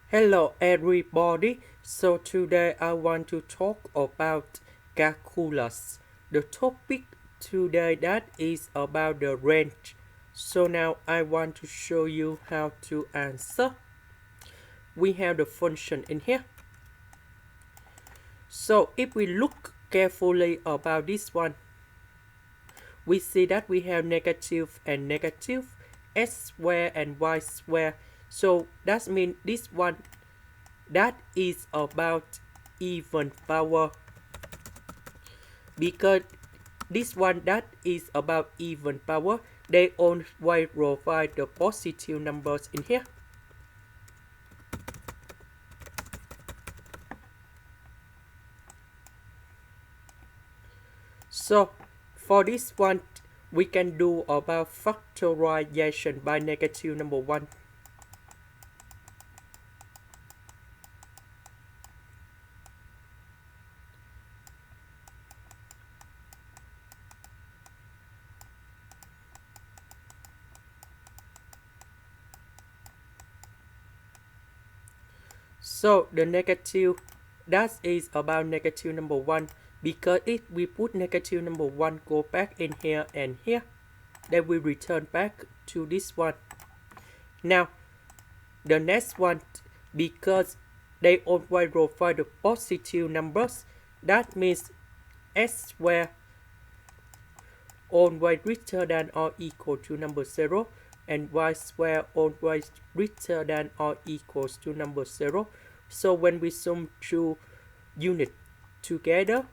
Hello everybody, so today I want to talk about calculus. The topic today that is about the range. So now I want to show you how to answer. We have the function in here. So if we look carefully about this one, we see that we have negative and negative, x square and y square. So that means this one that is about even power, because this one that is about even power, they always provide the positive numbers in here. So for this one, we can do about factorization by negative number 1. So the negative, that is about negative number 1, because if we put negative number 1 go back in here and here, then we return back to this one. Now the next one, because they always provide the positive numbers, that means x square always greater than or equal to number 0, and y square always greater than or equals to number 0. So when we sum two units together,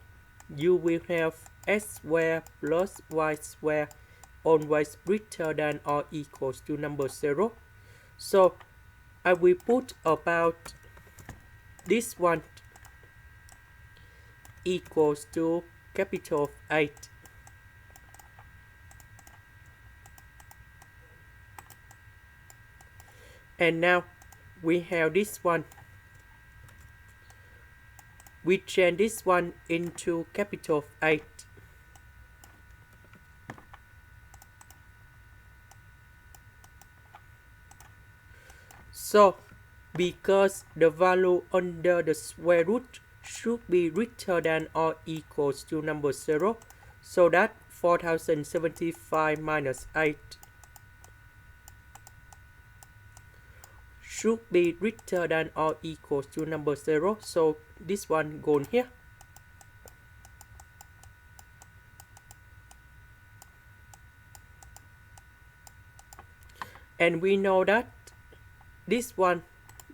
you will have x square plus y square always greater than or equals to number 0. So I will put about this one equals to capital 8. And now we have this one. We change this one into capital 8. So because the value under the square root should be greater than or equals to number 0, so that 4075 minus 8 should be greater than or equals to number 0. So this one goes here. And we know that this one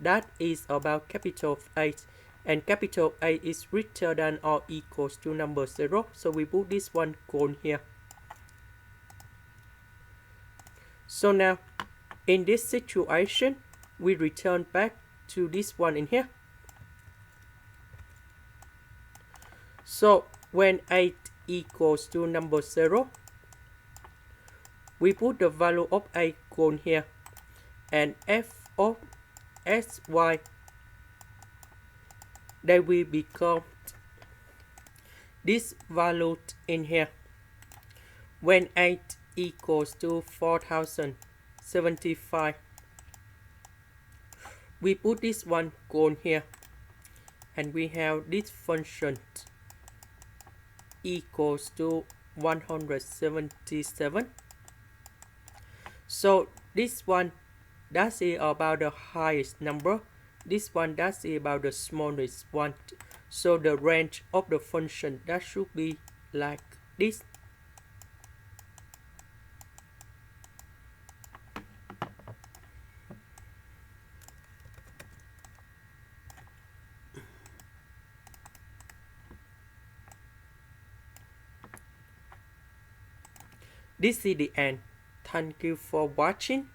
that is about capital 8, and capital 8 is greater than or equals to number 0. So we put this one cone here. So now in this situation, we return back to this one in here. So when 8 equals to number 0, we put the value of 8 cone here, and f of sy, they will become this value in here. When 8 equals to 4075, we put this one cone here, and we have this function equals to 177. So this one, that's about the highest number. This one, that's about the smallest one. So the range of the function, that should be like this. This is the end. Thank you for watching.